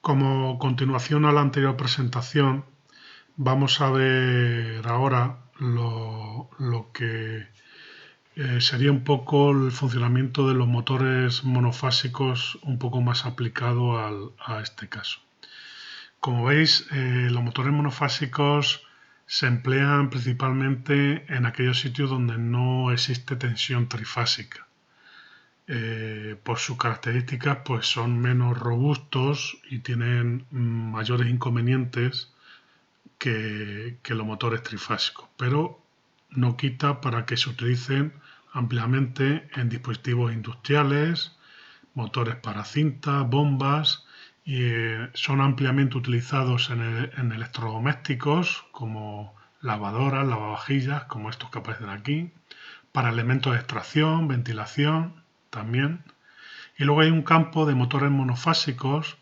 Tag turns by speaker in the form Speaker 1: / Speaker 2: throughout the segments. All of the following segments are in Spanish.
Speaker 1: Como continuación a la anterior presentación, vamos a ver ahora lo que sería un poco el funcionamiento de los motores monofásicos un poco más aplicado a este caso. Como veis, los motores monofásicos se emplean principalmente en aquellos sitios donde no existe tensión trifásica. Por sus características pues son menos robustos y tienen mayores inconvenientes que los motores trifásicos, pero no quita para que se utilicen ampliamente en dispositivos industriales, motores para cinta, bombas, y son ampliamente utilizados en electrodomésticos como lavadoras, lavavajillas, como estos que aparecen aquí, para elementos de extracción, ventilación también. Y luego hay un campo de motores monofásicos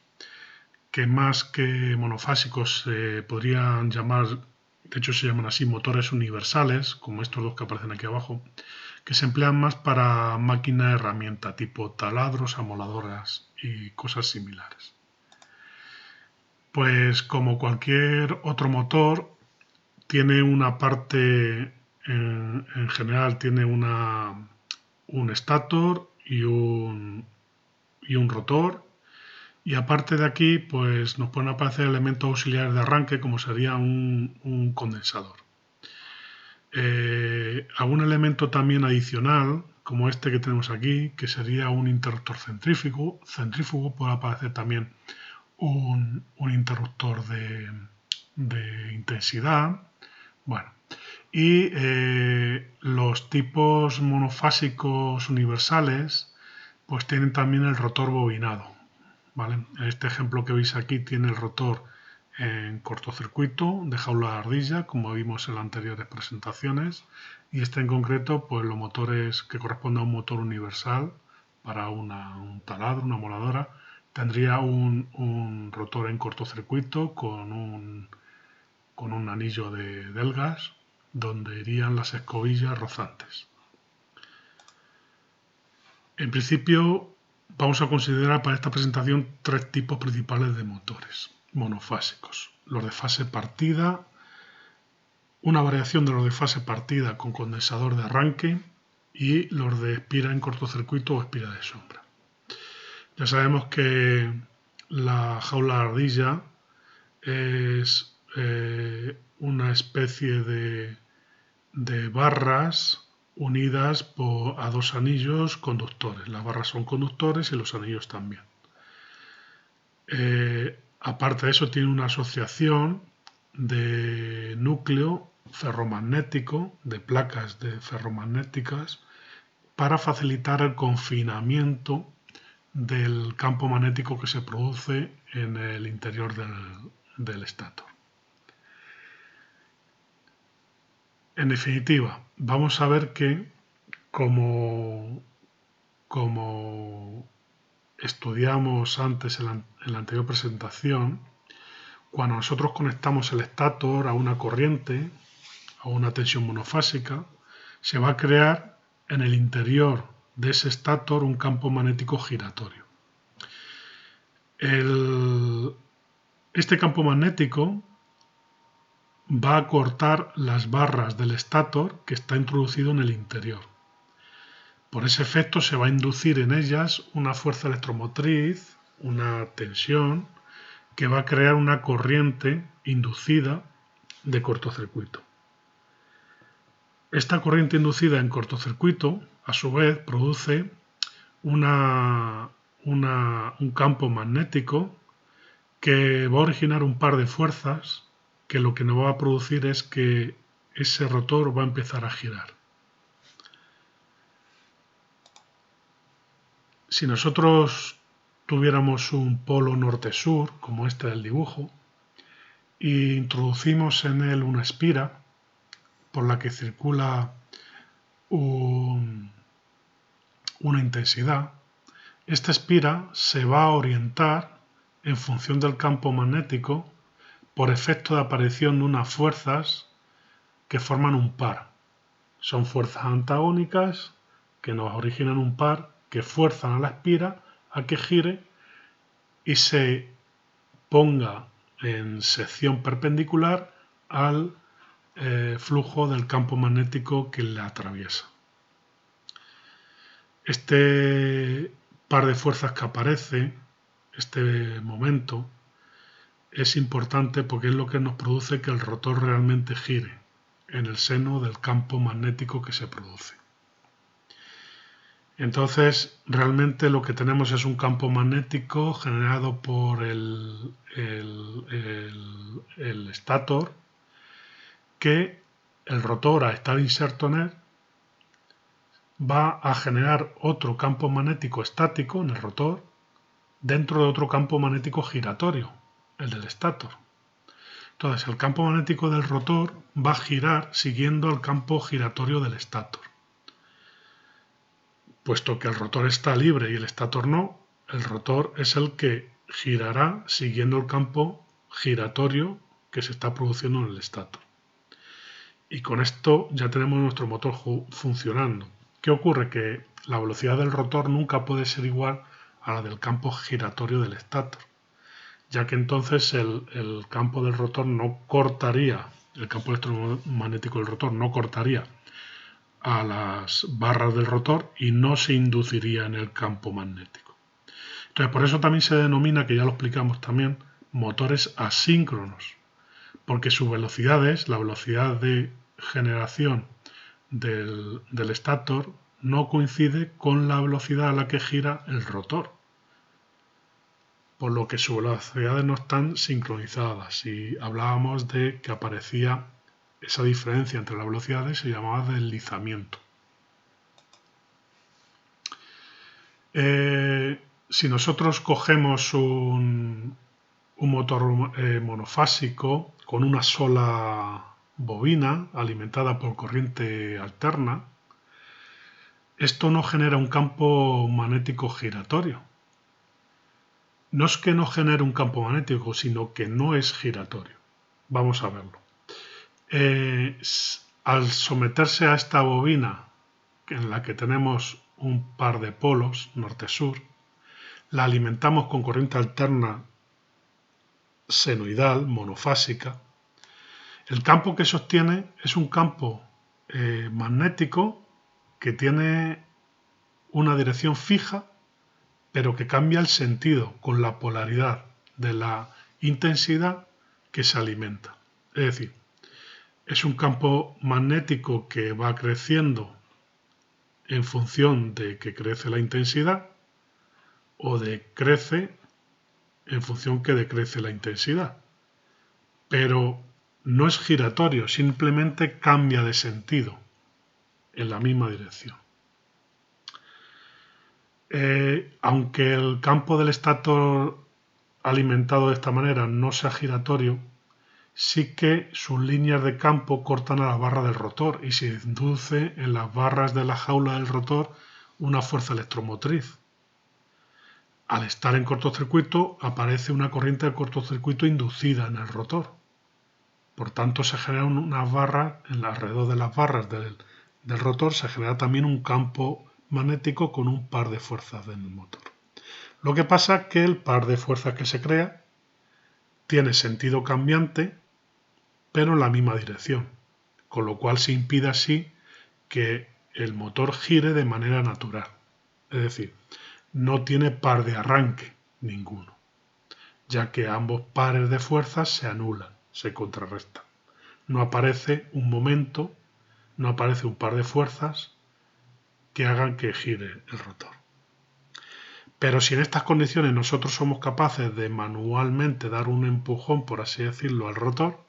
Speaker 1: que más que monofásicos se podrían llamar, de hecho se llaman así, motores universales, como estos dos que aparecen aquí abajo, que se emplean más para máquina herramienta tipo taladros, amoladoras y cosas similares. Pues como cualquier otro motor, tiene una parte, en general tiene un estator y un rotor. Y aparte de aquí, pues nos pueden aparecer elementos auxiliares de arranque, como sería un condensador. Algún elemento también adicional, como este que tenemos aquí, que sería un interruptor centrífugo. Puede aparecer también un interruptor de intensidad. Bueno, y los tipos monofásicos universales, pues tienen también el rotor bobinado. ¿Vale? Este ejemplo que veis aquí tiene el rotor en cortocircuito de jaula de ardilla, como vimos en las anteriores presentaciones, y este en concreto, pues los motores que corresponden a un motor universal para un taladro, una moladora, tendría un rotor en cortocircuito con un anillo de delgas donde irían las escobillas rozantes. En principio, vamos a considerar para esta presentación tres tipos principales de motores monofásicos. Los de fase partida, una variación de los de fase partida con condensador de arranque y los de espira en cortocircuito o espira de sombra. Ya sabemos que la jaula de ardilla es una especie de barras unidas a dos anillos conductores. Las barras son conductores y los anillos también. Aparte de eso, tiene una asociación de núcleo ferromagnético, de placas ferromagnéticas, para facilitar el confinamiento del campo magnético que se produce en el interior del estator. En definitiva, vamos a ver que como estudiamos antes en la anterior presentación, cuando nosotros conectamos el estator a una corriente, a una tensión monofásica, se va a crear en el interior de ese estator un campo magnético giratorio. Este campo magnético va a cortar las barras del estator que está introducido en el interior. Por ese efecto se va a inducir en ellas una fuerza electromotriz, una tensión, que va a crear una corriente inducida de cortocircuito. Esta corriente inducida en cortocircuito, a su vez, produce un campo magnético que va a originar un par de fuerzas que lo que nos va a producir es que ese rotor va a empezar a girar. Si nosotros tuviéramos un polo norte-sur, como este del dibujo, e introducimos en él una espira por la que circula una intensidad, esta espira se va a orientar en función del campo magnético por efecto de aparición de unas fuerzas que forman un par. Son fuerzas antagónicas que nos originan un par que fuerzan a la espira a que gire y se ponga en sección perpendicular al flujo del campo magnético que le atraviesa. Este par de fuerzas que aparece, este momento, es importante porque es lo que nos produce que el rotor realmente gire en el seno del campo magnético que se produce. Entonces, realmente lo que tenemos es un campo magnético generado por el estator, que el rotor, al estar inserto en él, va a generar otro campo magnético estático en el rotor dentro de otro campo magnético giratorio, el del estator. Entonces, el campo magnético del rotor va a girar siguiendo el campo giratorio del estator. Puesto que el rotor está libre y el estator no, el rotor es el que girará siguiendo el campo giratorio que se está produciendo en el estator. Y con esto ya tenemos nuestro motor funcionando. ¿Qué ocurre? Que la velocidad del rotor nunca puede ser igual a la del campo giratorio del estator, ya que entonces el campo del rotor no cortaría, el campo electromagnético del rotor no cortaría a las barras del rotor y no se induciría en el campo magnético. Entonces, por eso también se denomina, que ya lo explicamos también, motores asíncronos, porque su velocidad es la velocidad de generación del estator no coincide con la velocidad a la que gira el rotor, por lo que sus velocidades no están sincronizadas. Si hablábamos de que aparecía esa diferencia entre las velocidades, se llamaba deslizamiento. Si nosotros cogemos un motor monofásico con una sola bobina alimentada por corriente alterna, esto no genera un campo magnético giratorio. No es que no genere un campo magnético, sino que no es giratorio. Vamos a verlo. Al someterse a esta bobina, en la que tenemos un par de polos, norte-sur, la alimentamos con corriente alterna senoidal, monofásica. El campo que sostiene es un campo magnético que tiene una dirección fija, pero que cambia el sentido con la polaridad de la intensidad que se alimenta. Es decir, es un campo magnético que va creciendo en función de que crece la intensidad o decrece en función que decrece la intensidad. Pero no es giratorio, simplemente cambia de sentido en la misma dirección. Aunque el campo del estator alimentado de esta manera no sea giratorio, sí que sus líneas de campo cortan a la barra del rotor y se induce en las barras de la jaula del rotor una fuerza electromotriz. Al estar en cortocircuito aparece una corriente de cortocircuito inducida en el rotor. Por tanto, se generan unas barras, alrededor de las barras del rotor se genera también un campo magnético con un par de fuerzas en el motor. Lo que pasa es que el par de fuerzas que se crea tiene sentido cambiante, pero en la misma dirección, con lo cual se impide así que el motor gire de manera natural. Es decir, no tiene par de arranque ninguno, ya que ambos pares de fuerzas se anulan, se contrarrestan. No aparece un momento, no aparece un par de fuerzas que hagan que gire el rotor. Pero si en estas condiciones nosotros somos capaces de manualmente dar un empujón, por así decirlo, al rotor,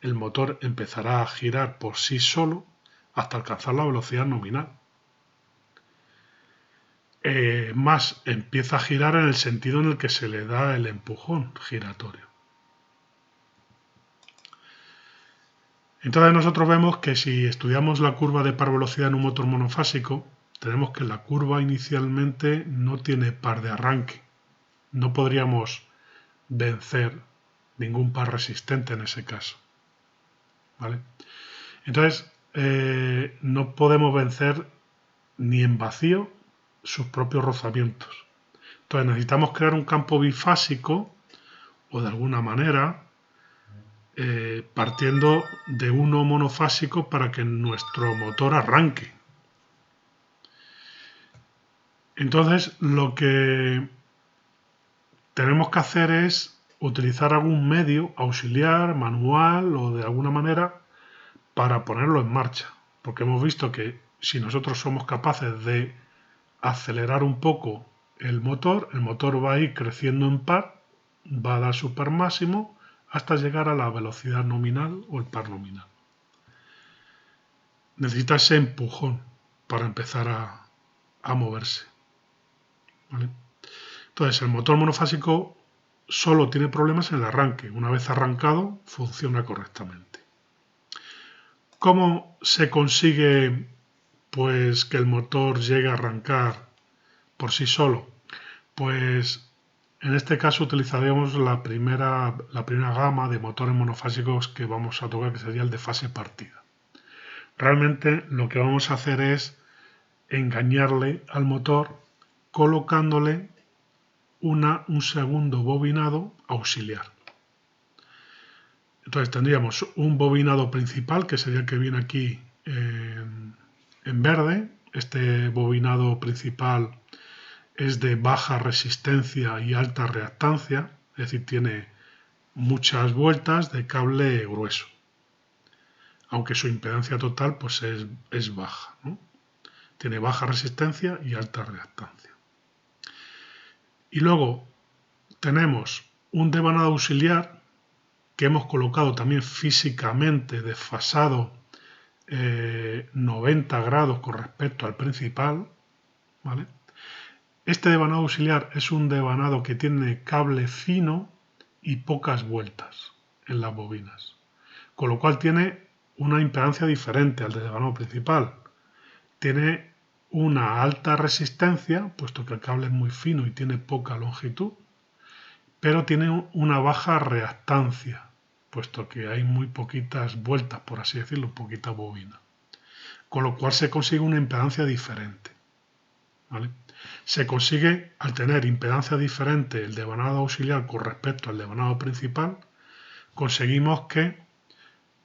Speaker 1: el motor empezará a girar por sí solo hasta alcanzar la velocidad nominal. Más empieza a girar en el sentido en el que se le da el empujón giratorio. Entonces nosotros vemos que si estudiamos la curva de par velocidad en un motor monofásico, tenemos que la curva inicialmente no tiene par de arranque. No podríamos vencer ningún par resistente en ese caso. ¿Vale? Entonces, no podemos vencer ni en vacío sus propios rozamientos. Entonces necesitamos crear un campo bifásico o de alguna manera, partiendo de uno monofásico para que nuestro motor arranque. Entonces, lo que tenemos que hacer es utilizar algún medio auxiliar, manual o de alguna manera para ponerlo en marcha. Porque hemos visto que si nosotros somos capaces de acelerar un poco el motor va a ir creciendo en par, va a dar su par máximo hasta llegar a la velocidad nominal o el par nominal. Necesita ese empujón para empezar a moverse. ¿Vale? Entonces, el motor monofásico solo tiene problemas en el arranque. Una vez arrancado, funciona correctamente. ¿Cómo se consigue pues que el motor llegue a arrancar por sí solo? Pues en este caso utilizaremos la primera gama de motores monofásicos que vamos a tocar, que sería el de fase partida. Realmente lo que vamos a hacer es engañarle al motor colocándole un segundo bobinado auxiliar. Entonces tendríamos un bobinado principal, que sería el que viene aquí en verde. Este bobinado principal es de baja resistencia y alta reactancia, es decir, tiene muchas vueltas de cable grueso, aunque su impedancia total pues es baja, ¿no? Tiene baja resistencia y alta reactancia. Y luego tenemos un devanado auxiliar que hemos colocado también físicamente desfasado 90 grados con respecto al principal, ¿vale? Este devanado auxiliar es un devanado que tiene cable fino y pocas vueltas en las bobinas, con lo cual tiene una impedancia diferente al del devanado principal. Tiene una alta resistencia, puesto que el cable es muy fino y tiene poca longitud, pero tiene una baja reactancia, puesto que hay muy poquitas vueltas, por así decirlo, poquita bobina, con lo cual se consigue una impedancia diferente, ¿vale? Se consigue, al tener impedancia diferente el devanado auxiliar con respecto al devanado principal, conseguimos que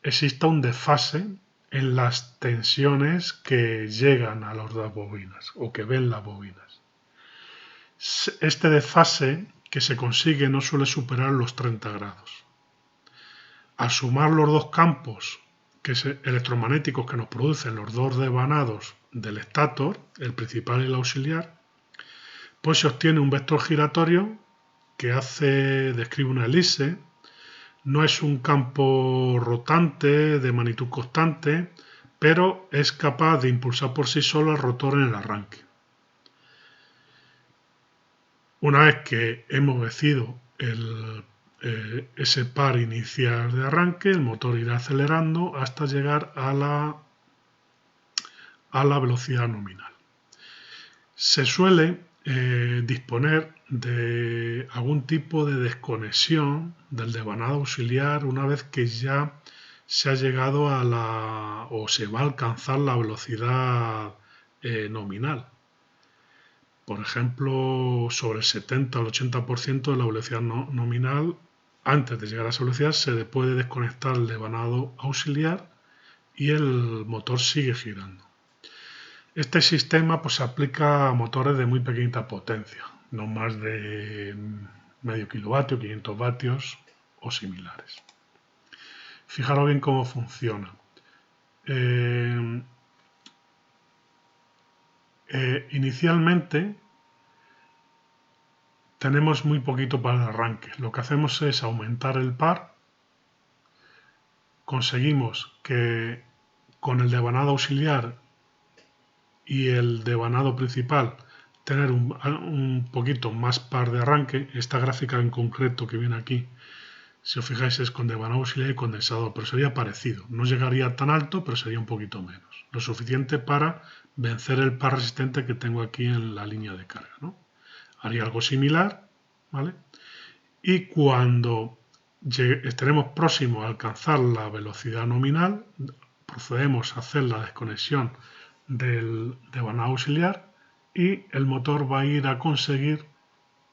Speaker 1: exista un desfase en las tensiones que llegan a las dos bobinas o que ven las bobinas. Este desfase que se consigue no suele superar los 30 grados. Al sumar los dos campos electromagnéticos que nos producen los dos devanados del estator, el principal y el auxiliar, pues se obtiene un vector giratorio que describe una elipse. No es un campo rotante de magnitud constante, pero es capaz de impulsar por sí solo el rotor en el arranque. Una vez que hemos vencido ese par inicial de arranque, el motor irá acelerando hasta llegar a la velocidad nominal. Se suele disponer de algún tipo de desconexión del devanado auxiliar una vez que ya se ha llegado o se va a alcanzar la velocidad nominal. Por ejemplo, sobre el 70 al 80% de la velocidad nominal, antes de llegar a esa velocidad, se puede desconectar el devanado auxiliar y el motor sigue girando. Este sistema pues, se aplica a motores de muy pequeña potencia, no más de medio kilovatio, 500 vatios o similares. Fijaros bien cómo funciona. Inicialmente tenemos muy poquito para el arranque. Lo que hacemos es aumentar el par. Conseguimos que con el devanado auxiliar y el devanado principal tener un poquito más par de arranque. Esta gráfica en concreto que viene aquí, si os fijáis, es con devanado auxiliar y condensador, pero sería parecido. No llegaría tan alto, pero sería un poquito menos. Lo suficiente para vencer el par resistente que tengo aquí en la línea de carga, ¿no? Haría algo similar, ¿vale? Y cuando estaremos próximos a alcanzar la velocidad nominal, procedemos a hacer la desconexión del devanado auxiliar y el motor va a ir a conseguir,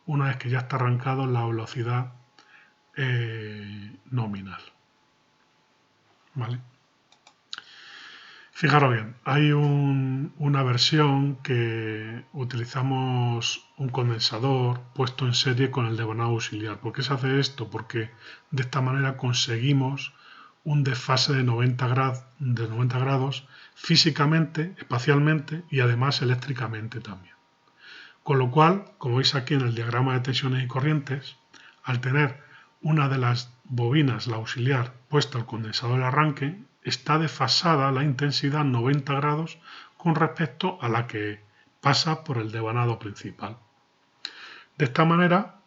Speaker 1: una vez que ya está arrancado, la velocidad nominal. ¿Vale? Fijaros bien, hay una versión que utilizamos un condensador puesto en serie con el devanado auxiliar. ¿Por qué se hace esto? Porque de esta manera conseguimos un desfase de 90 grados físicamente, espacialmente y además eléctricamente también. Con lo cual, como veis aquí en el diagrama de tensiones y corrientes, al tener una de las bobinas, la auxiliar, puesta al condensador de arranque, está desfasada la intensidad 90 grados con respecto a la que pasa por el devanado principal. De esta manera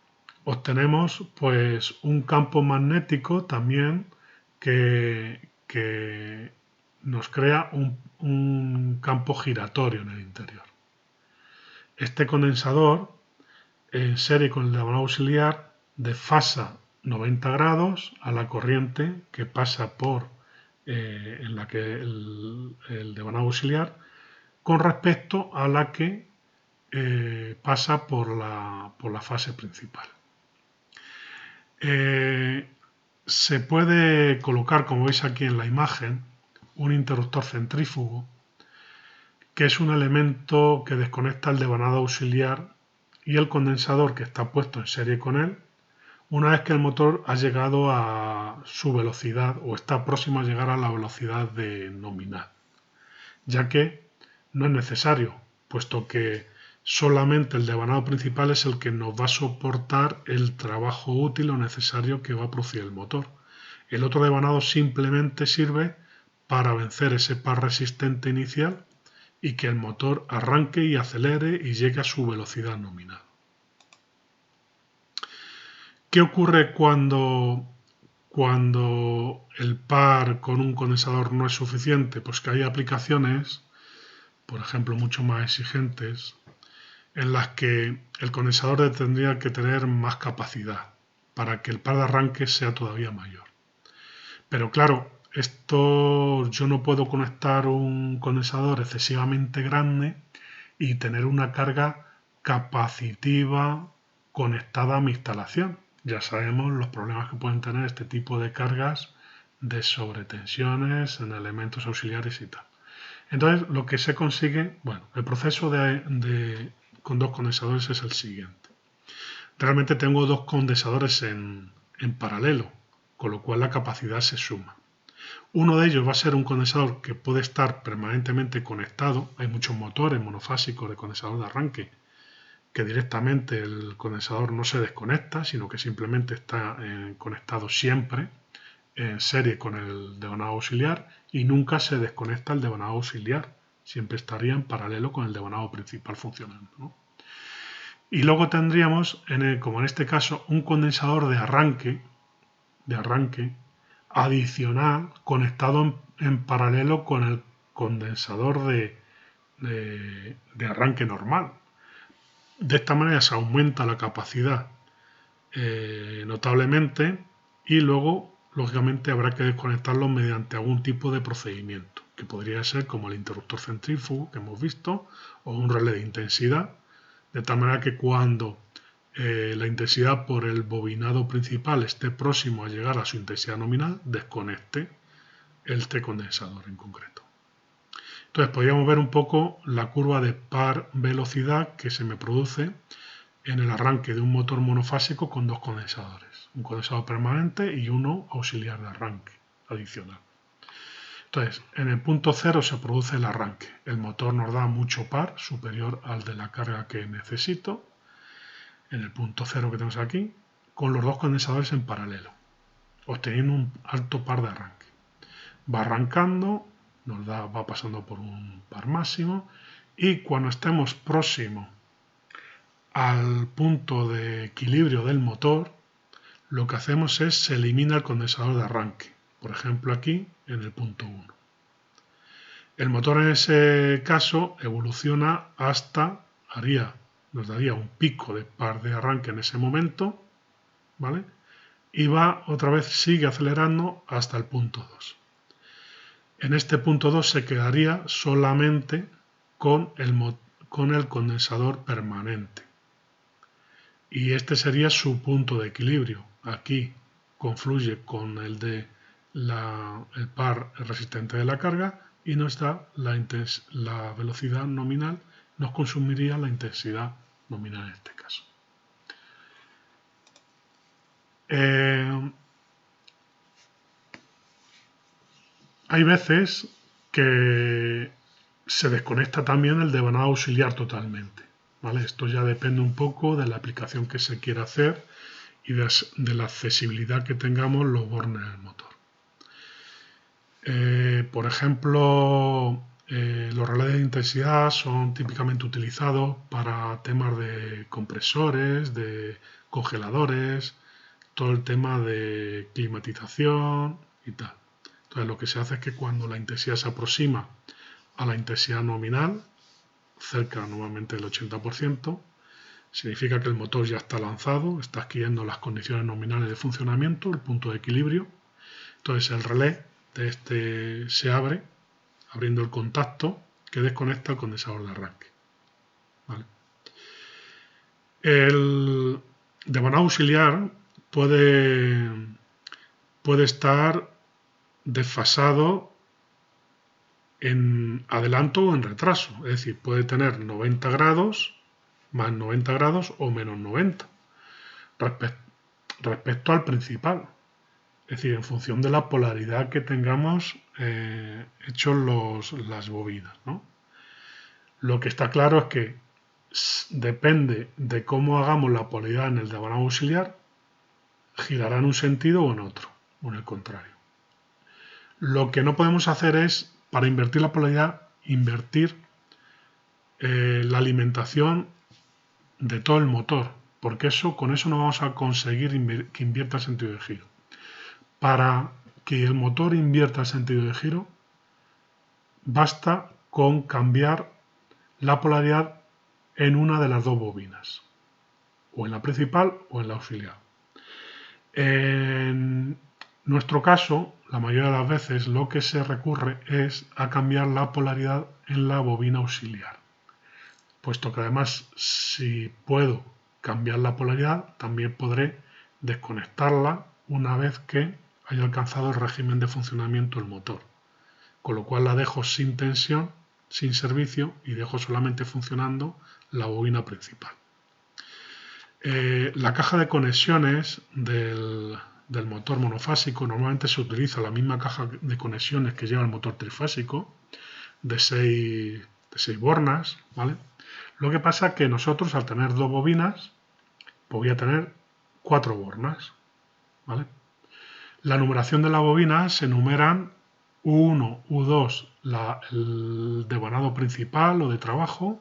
Speaker 1: obtenemos pues un campo magnético también que nos crea un campo giratorio en el interior. Este condensador, en serie con el devanado auxiliar, desfasa 90 grados a la corriente que pasa por en la que el devanado auxiliar con respecto a la que pasa por la fase principal. Se puede colocar, como veis aquí en la imagen, un interruptor centrífugo, que es un elemento que desconecta el devanado auxiliar y el condensador que está puesto en serie con él, una vez que el motor ha llegado a su velocidad o está próximo a llegar a la velocidad de nominal, ya que no es necesario, puesto que solamente el devanado principal es el que nos va a soportar el trabajo útil o necesario que va a producir el motor. El otro devanado simplemente sirve para vencer ese par resistente inicial y que el motor arranque y acelere y llegue a su velocidad nominal. ¿Qué ocurre cuando el par con un condensador no es suficiente? Pues que hay aplicaciones, por ejemplo, mucho más exigentes, en las que el condensador tendría que tener más capacidad para que el par de arranque sea todavía mayor. Pero claro, esto yo no puedo conectar un condensador excesivamente grande y tener una carga capacitiva conectada a mi instalación. Ya sabemos los problemas que pueden tener este tipo de cargas de sobretensiones en elementos auxiliares y tal. Entonces, lo que se consigue, bueno, el proceso con dos condensadores es el siguiente. Realmente tengo dos condensadores en paralelo, con lo cual la capacidad se suma. Uno de ellos va a ser un condensador que puede estar permanentemente conectado. Hay muchos motores monofásicos de condensador de arranque que directamente el condensador no se desconecta, sino que simplemente está conectado siempre en serie con el devanado auxiliar y nunca se desconecta el devanado auxiliar. Siempre estaría en paralelo con el devanado principal funcionando, ¿no? Y luego tendríamos, como en este caso, un condensador de arranque adicional conectado en paralelo con el condensador de arranque normal. De esta manera se aumenta la capacidad notablemente y luego, lógicamente, habrá que desconectarlo mediante algún tipo de procedimiento, que podría ser como el interruptor centrífugo que hemos visto o un relé de intensidad, de tal manera que cuando la intensidad por el bobinado principal esté próximo a llegar a su intensidad nominal, desconecte este condensador en concreto. Entonces podríamos ver un poco la curva de par velocidad que se me produce en el arranque de un motor monofásico con dos condensadores, un condensador permanente y uno auxiliar de arranque adicional. Entonces, en el punto cero se produce el arranque. El motor nos da mucho par, superior al de la carga que necesito, en el punto cero que tenemos aquí, con los dos condensadores en paralelo, obteniendo un alto par de arranque. Va arrancando, va pasando por un par máximo y cuando estemos próximo al punto de equilibrio del motor, lo que hacemos es se elimina el condensador de arranque, por ejemplo aquí en el punto 1. El motor en ese caso evoluciona hasta, nos daría un pico de par de arranque en ese momento, ¿vale? Y va otra vez, sigue acelerando hasta el punto 2. En este punto 2 se quedaría solamente con el condensador permanente. Y este sería su punto de equilibrio, aquí confluye con el de el par resistente de la carga y nos da la velocidad nominal, nos consumiría la intensidad nominal en este caso. Hay veces que se desconecta también el devanado auxiliar totalmente, ¿vale? Esto ya depende un poco de la aplicación que se quiera hacer y de la accesibilidad que tengamos los bornes del motor. Por ejemplo, los relés de intensidad son típicamente utilizados para temas de compresores, de congeladores, todo el tema de climatización y tal. Entonces lo que se hace es que cuando la intensidad se aproxima a la intensidad nominal, cerca normalmente del 80%, significa que el motor ya está lanzado, está adquiriendo las condiciones nominales de funcionamiento, el punto de equilibrio. Entonces el relé de este se abre, abriendo el contacto que desconecta el condensador de arranque. ¿Vale? El devanado auxiliar puede estar desfasado en adelanto o en retraso, es decir, puede tener 90 grados, más 90 grados o menos 90 respecto al principal, es decir, en función de la polaridad que tengamos hechos las bobinas, ¿no? Lo que está claro es que depende de cómo hagamos la polaridad en el devanado auxiliar, girará en un sentido o en otro, o en el contrario. Lo que no podemos hacer es, para invertir la polaridad, invertir la alimentación de todo el motor, porque con eso no vamos a conseguir que invierta el sentido de giro. Para que el motor invierta el sentido de giro, basta con cambiar la polaridad en una de las dos bobinas, o en la principal o en la auxiliar. En nuestro caso, la mayoría de las veces lo que se recurre es a cambiar la polaridad en la bobina auxiliar, puesto que además si puedo cambiar la polaridad, también podré desconectarla una vez que haya alcanzado el régimen de funcionamiento del motor, con lo cual la dejo sin tensión, sin servicio y dejo solamente funcionando la bobina principal. La caja de conexiones del motor monofásico normalmente se utiliza la misma caja de conexiones que lleva el motor trifásico de 6 bornas, ¿vale? Lo que pasa es que nosotros al tener dos bobinas, pues voy a tener 4 bornas, ¿vale? La numeración de las bobinas se numeran U1, U2, el devanado principal o de trabajo,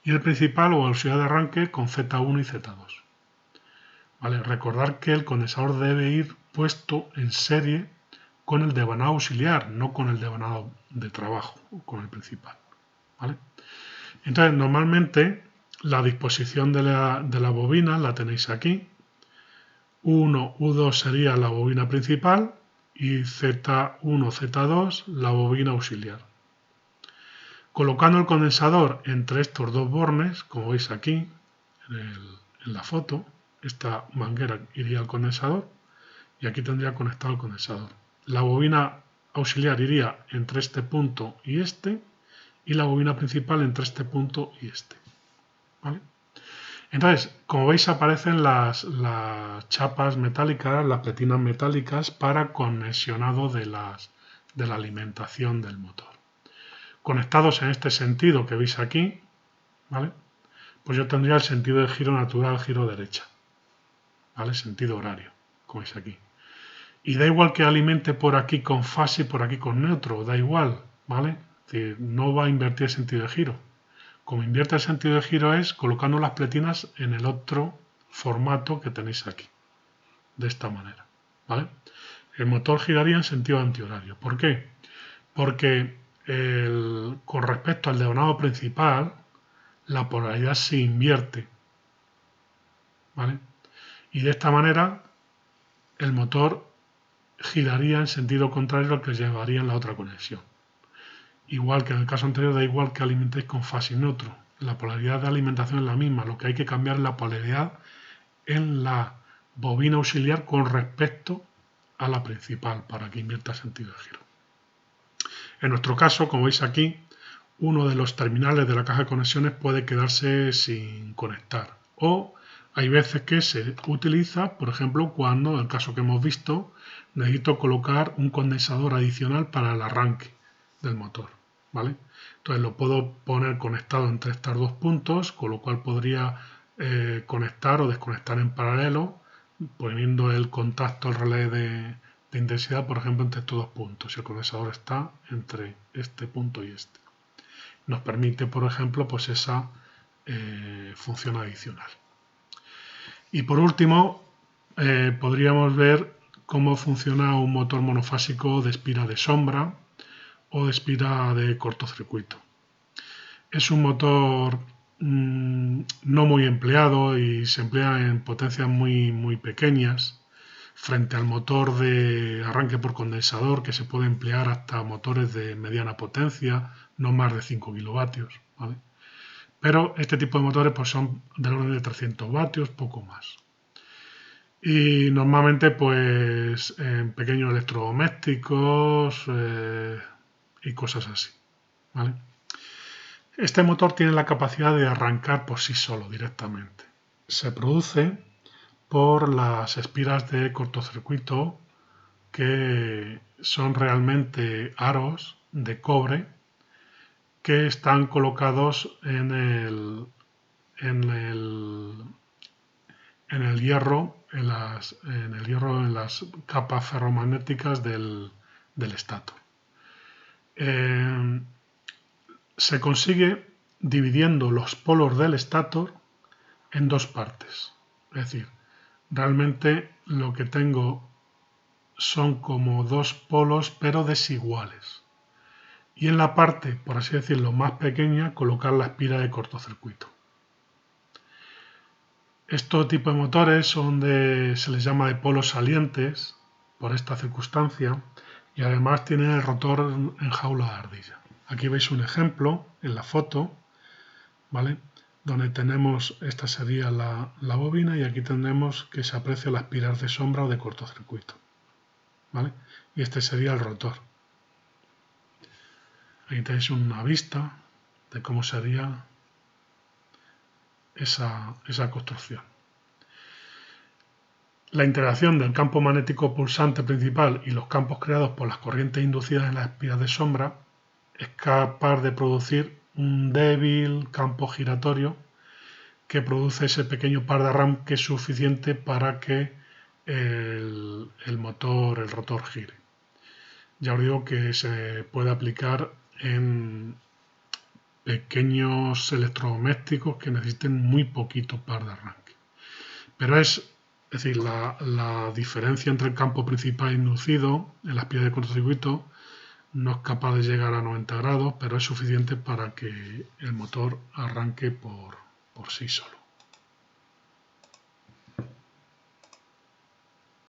Speaker 1: y el principal o auxiliar de arranque con Z1 y Z2. ¿Vale? Recordar que el condensador debe ir puesto en serie con el devanado auxiliar, no con el devanado de trabajo, con el principal. ¿Vale? Entonces, normalmente la disposición de la bobina la tenéis aquí. U1, U2 sería la bobina principal y Z1, Z2 la bobina auxiliar. Colocando el condensador entre estos dos bornes, como veis aquí en la foto, esta manguera iría al condensador y aquí tendría conectado el condensador. La bobina auxiliar iría entre este punto y la bobina principal entre este punto y este. ¿Vale? Entonces, como veis aparecen las chapas metálicas, las pletinas metálicas para conexionado de la alimentación del motor. Conectados en este sentido que veis aquí, ¿vale? Pues yo tendría el sentido de giro natural, giro derecha, ¿vale? Sentido horario, como veis aquí. Y da igual que alimente por aquí con fase y por aquí con neutro, da igual, ¿vale? Es decir, no va a invertir el sentido de giro. Como invierte el sentido de giro es colocando las pletinas en el otro formato que tenéis aquí, de esta manera, ¿vale? El motor giraría en sentido antihorario. ¿Por qué? Porque con respecto al devanado principal, la polaridad se invierte, ¿vale? Y de esta manera el motor giraría en sentido contrario al que llevaría en la otra conexión. Igual que en el caso anterior, da igual que alimentéis con fase y neutro. La polaridad de alimentación es la misma. Lo que hay que cambiar es la polaridad en la bobina auxiliar con respecto a la principal para que invierta sentido de giro. En nuestro caso, como veis aquí, uno de los terminales de la caja de conexiones puede quedarse sin conectar, o hay veces que se utiliza, por ejemplo, cuando, en el caso que hemos visto, necesito colocar un condensador adicional para el arranque del motor, ¿vale? Entonces lo puedo poner conectado entre estos dos puntos, con lo cual podría conectar o desconectar en paralelo, poniendo el contacto, el relé de intensidad, por ejemplo, entre estos dos puntos. Si el condensador está entre este punto y este. Nos permite, por ejemplo, pues esa función adicional. Y por último, podríamos ver cómo funciona un motor monofásico de espira de sombra o de espira de cortocircuito. Es un motor no muy empleado y se emplea en potencias muy pequeñas frente al motor de arranque por condensador, que se puede emplear hasta motores de mediana potencia, no más de 5 kilovatios, ¿vale? Pero este tipo de motores pues, son del orden de 300 vatios, poco más. Y normalmente pues en pequeños electrodomésticos y cosas así, ¿vale? Este motor tiene la capacidad de arrancar por sí solo directamente. Se produce por las espiras de cortocircuito, que son realmente aros de cobre que están colocados en el hierro, en las capas ferromagnéticas del estator. Se consigue dividiendo los polos del estator en dos partes. Es decir, realmente lo que tengo son como dos polos pero desiguales. Y en la parte, por así decirlo, más pequeña, colocar la espira de cortocircuito. Estos tipos de motores se les llama de polos salientes por esta circunstancia y además tienen el rotor en jaula de ardilla. Aquí veis un ejemplo en la foto, ¿vale? Donde tenemos, esta sería la bobina y aquí tendremos que se aprecia la espiral de sombra o de cortocircuito, ¿vale? Y este sería el rotor. Ahí tenéis una vista de cómo sería esa construcción. La interacción del campo magnético pulsante principal y los campos creados por las corrientes inducidas en las espiras de sombra es capaz de producir un débil campo giratorio que produce ese pequeño par de RAM que es suficiente para que el rotor gire. Ya os digo que se puede aplicar en pequeños electrodomésticos que necesiten muy poquito par de arranque. Pero es decir, la diferencia entre el campo principal inducido en las espiras de cortocircuito no es capaz de llegar a 90 grados, pero es suficiente para que el motor arranque por sí solo.